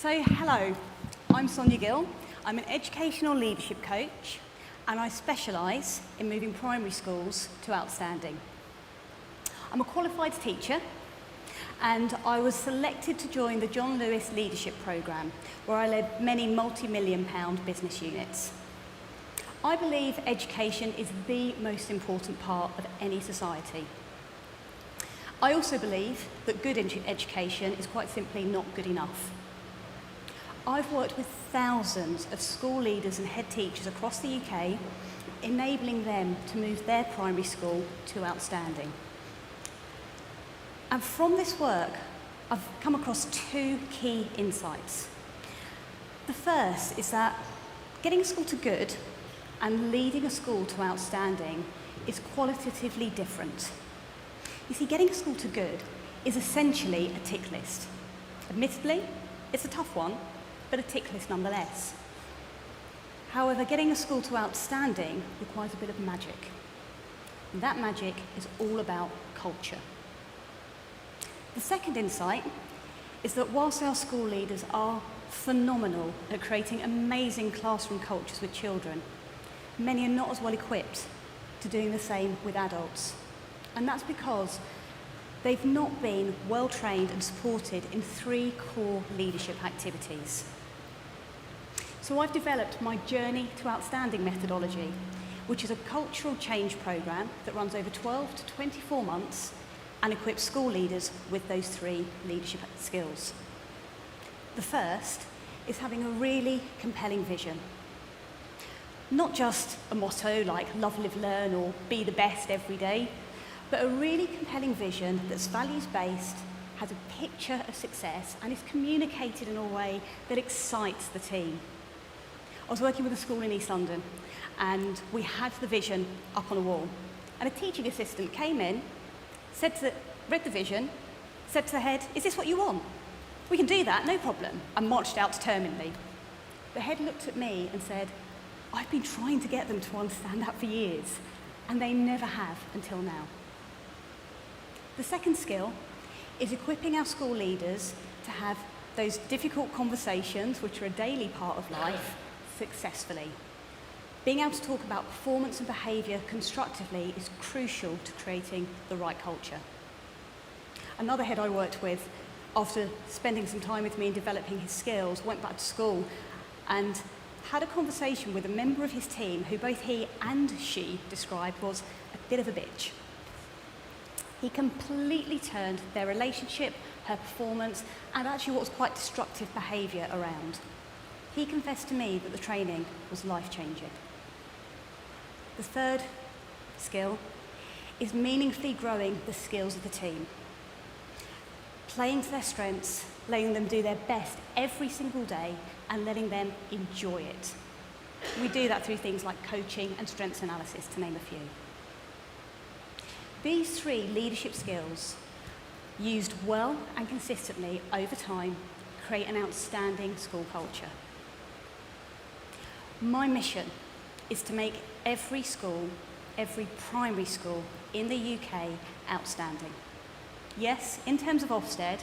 So, hello, I'm Sonia Gill. I'm an educational leadership coach and I specialise in moving primary schools to outstanding. I'm a qualified teacher and I was selected to join the John Lewis Leadership Programme, where I led many multi-million-pound business units. I believe education is the most important part of any society. I also believe that good education is quite simply not good enough. I've worked with thousands of school leaders and head teachers across the UK, enabling them to move their primary school to outstanding. And from this work, I've come across two key insights. The first is that getting a school to good and leading a school to outstanding is qualitatively different. You see, getting a school to good is essentially a tick list. Admittedly, it's a tough one, but a tick list nonetheless. However, getting a school to outstanding requires a bit of magic. And that magic is all about culture. The second insight is that whilst our school leaders are phenomenal at creating amazing classroom cultures with children, many are not as well equipped to doing the same with adults. And that's because they've not been well trained and supported in three core leadership activities. So I've developed my Journey to Outstanding methodology, which is a cultural change programme that runs over 12 to 24 months and equips school leaders with those three leadership skills. The first is having a really compelling vision. Not just a motto like love, live, learn or be the best every day, but a really compelling vision that's values-based, has a picture of success and is communicated in a way that excites the team. I was working with a school in East London and we had the vision up on a wall. And a teaching assistant came in, read the vision, said to the head, "Is this what you want? We can do that, no problem," and marched out determinedly. The head looked at me and said, "I've been trying to get them to understand that for years, and they never have until now." The second skill is equipping our school leaders to have those difficult conversations, which are a daily part of life, successfully. Being able to talk about performance and behaviour constructively is crucial to creating the right culture. Another head I worked with, after spending some time with me and developing his skills, went back to school and had a conversation with a member of his team who both he and she described was a bit of a bitch. He completely turned their relationship, her performance, and actually what was quite destructive behaviour around. He confessed to me that the training was life-changing. The third skill is meaningfully growing the skills of the team. Playing to their strengths, letting them do their best every single day and letting them enjoy it. We do that through things like coaching and strengths analysis, to name a few. These three leadership skills, used well and consistently over time, create an outstanding school culture. My mission is to make every school, every primary school in the UK outstanding. Yes, in terms of Ofsted,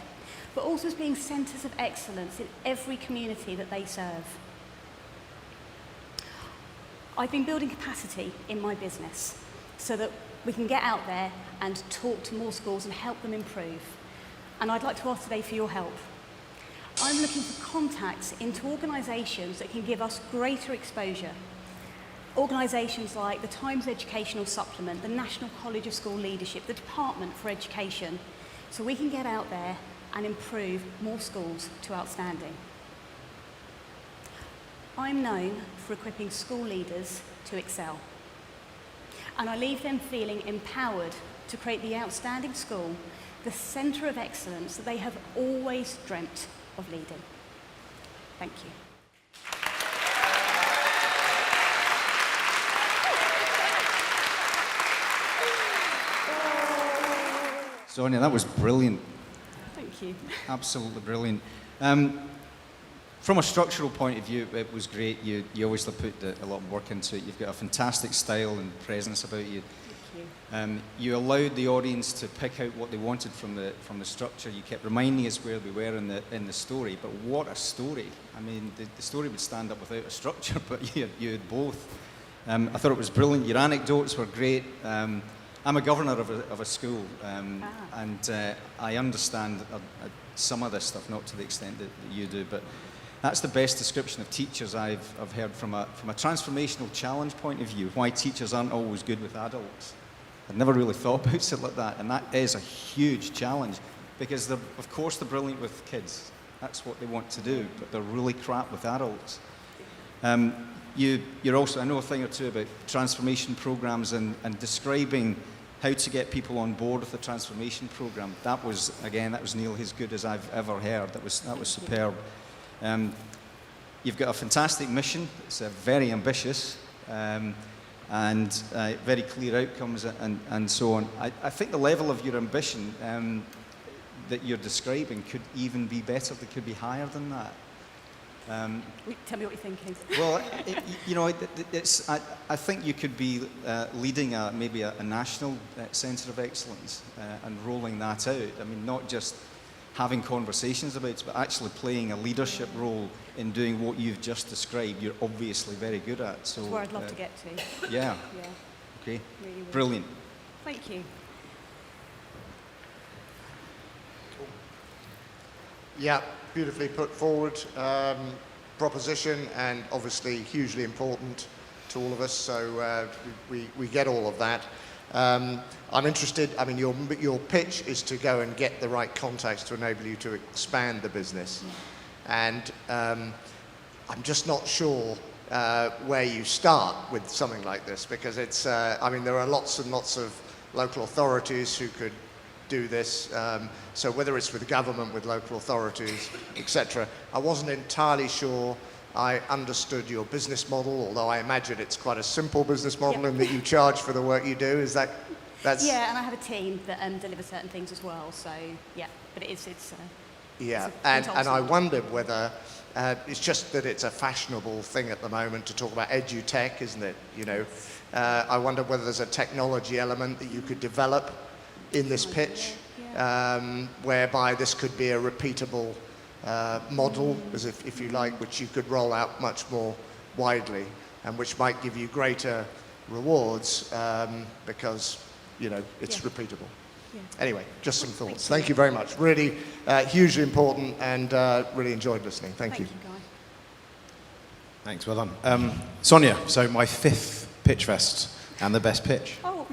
but also as being centres of excellence in every community that they serve. I've been building capacity in my business so that we can get out there and talk to more schools and help them improve. And I'd like to ask today for your help. I'm looking for contacts into organisations that can give us greater exposure. Organisations like the Times Educational Supplement, the National College of School Leadership, the Department for Education, so we can get out there and improve more schools to outstanding. I'm known for equipping school leaders to excel. And I leave them feeling empowered to create the outstanding school, the centre of excellence that they have always dreamt of leading. Thank you. Sonia, that was brilliant. Thank you. Absolutely brilliant. From a structural point of view, it was great. You obviously put a lot of work into it. You've got a fantastic style and presence about you. you. You allowed the audience to pick out what they wanted from the structure. You kept reminding us where we were in the story. But what a story! I mean, the story would stand up without a structure, but you had both. I thought it was brilliant. Your anecdotes were great. I'm a governor of a school, and I understand some of this stuff, not to the extent that you do, but that's the best description of teachers I've heard from a transformational challenge point of view, why teachers aren't always good with adults. I'd never really thought about it like that, and that is a huge challenge, because of course they're brilliant with kids. That's what they want to do, but they're really crap with adults. You're also, I know a thing or two about transformation programs and describing how to get people on board with the transformation program. That was nearly as good as I've ever heard. That was superb. You've got a fantastic mission. It's very ambitious and very clear outcomes and so on. I think the level of your ambition that you're describing could even be better. They could be higher than that. Tell me what you're thinking. Well, I think you could be leading maybe a national centre of excellence and rolling that out. I mean, not just having conversations about it, but actually playing a leadership role in doing what you've just described. You're obviously very good at. So that's where I'd love to get to. Yeah. Yeah. Okay. Really would. Brilliant. Thank you. Yeah, beautifully put forward proposition, and obviously hugely important to all of us, so we get all of that. I'm interested, I mean, your pitch is to go and get the right contacts to enable you to expand the business. And I'm just not sure where you start with something like this, because it's, I mean, there are lots and lots of local authorities who could do this, so whether it's with government, with local authorities, etc. I wasn't entirely sure I understood your business model, although I imagine it's quite a simple business model in that you charge for the work you do. Is that's... Yeah, and I have a team that delivers certain things as well, so yeah, but it's yeah, and I wondered whether it's just that it's a fashionable thing at the moment to talk about edutech, isn't it? You know, I wonder whether there's a technology element that you could develop in this pitch, whereby this could be a repeatable model, as if you like, which you could roll out much more widely, and which might give you greater rewards because, you know, it's repeatable. Yeah. Anyway, just some thoughts. Thank you very much. Really hugely important, and really enjoyed listening. Thank you. Guy. Thanks, well done. Sonia, so my 5th Pitchfest and the best pitch. Oh.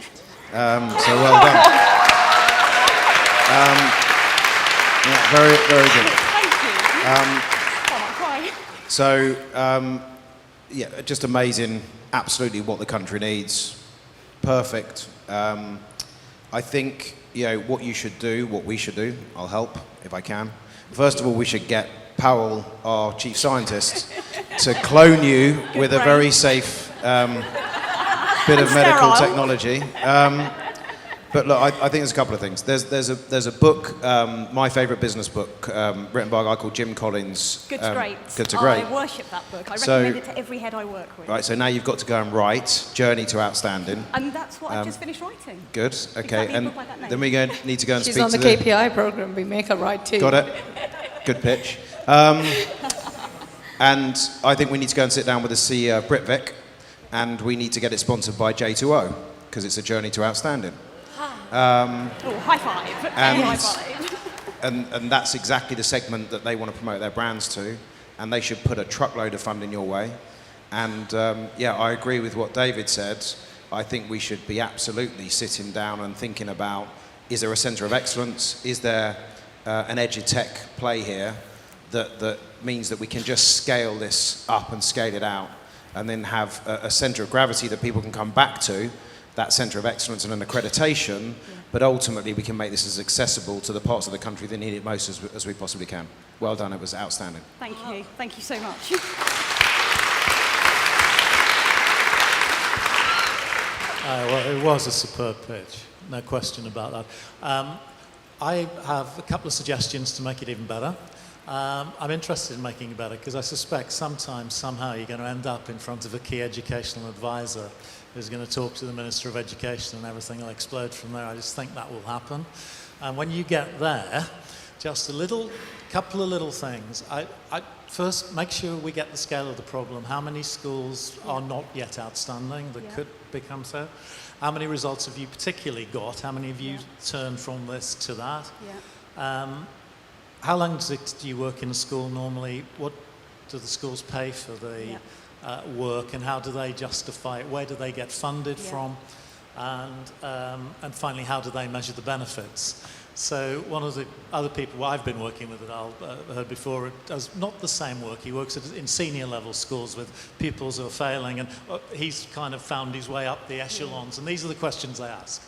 So well done. Yeah, very, very good. Thank you. I'm crying. So, yeah, just amazing. Absolutely what the country needs. Perfect. I think, you know, what you should do, what we should do, I'll help if I can. First of all, we should get Powell, our chief scientist, to clone you with a very safe bit of medical technology. But look, I think there's a couple of things. There's a book, my favourite business book, written by a guy called Jim Collins. Good to Great. Good to Great. I worship that book. I recommend it to every head I work with. Right, so now you've got to go and write Journey to Outstanding. And that's what I've just finished writing. Good, okay. Exactly, And a book like that name. then we need to go and She's speak on to the KPI program. We make her write too. Got it. Good pitch. And I think we need to go and sit down with the CEO of Britvic, and we need to get it sponsored by J2O, because it's a Journey to Outstanding. High five. High five. And that's exactly the segment that they want to promote their brands to, and they should put a truckload of funding your way. And yeah, I agree with what David said. I think we should be absolutely sitting down and thinking about, is there a centre of excellence? Is there an edutech play here that means that we can just scale this up and scale it out, and then have a centre of gravity that people can come back to, that centre of excellence and an accreditation, but ultimately we can make this as accessible to the parts of the country that need it most as we possibly can. Well done, it was outstanding. Thank you. Thank you so much. Well, it was a superb pitch, no question about that. I have a couple of suggestions to make it even better. I'm interested in making it better because I suspect sometime, somehow, you're going to end up in front of a key educational advisor who's going to talk to the Minister of Education, and everything will explode from there. I just think that will happen. And when you get there, just couple of little things. First, make sure we get the scale of the problem. How many schools are not yet outstanding that could become so? How many results have you particularly got? How many have you turned from this to that? How long do you work in a school normally? What do the schools pay for the work, and how do they justify it? Where do they get funded from? And finally, how do they measure the benefits? So one of the other people I've been working with that I've heard before does not the same work. He works in senior level schools with pupils who are failing, and he's kind of found his way up the echelons, and these are the questions they ask.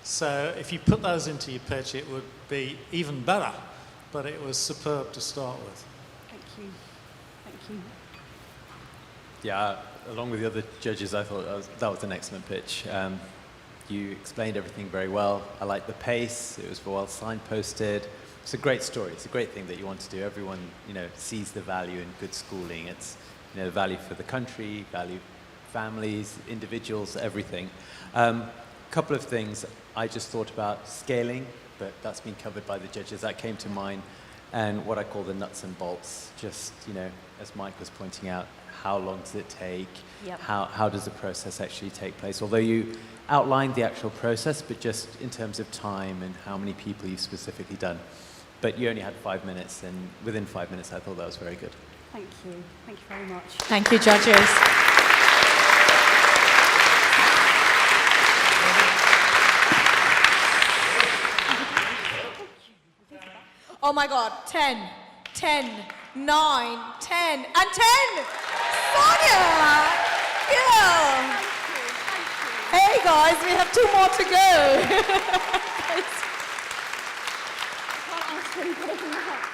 So if you put those into your pitch, it would be even better, but it was superb to start with. Thank you. Thank you. Yeah, along with the other judges, I thought that was an excellent pitch. You explained everything very well. I liked the pace. It was well signposted. It's a great story. It's a great thing that you want to do. Everyone, sees the value in good schooling. It's, value for the country, value families, individuals, everything. Couple of things. I just thought about scaling, but that's been covered by the judges. That came to mind. And what I call the nuts and bolts. Just, as Mike was pointing out, how long does it take? How does the process actually take place? Although you outlined the actual process, but just in terms of time and how many people you've specifically done. But you only had 5 minutes, and within 5 minutes, I thought that was very good. Thank you. Thank you very much. Thank you, judges. Oh my God, 10, 9, 10, and 10! Sonia Gill! Hey guys, we have 2 more to go. I can't ask anybody else.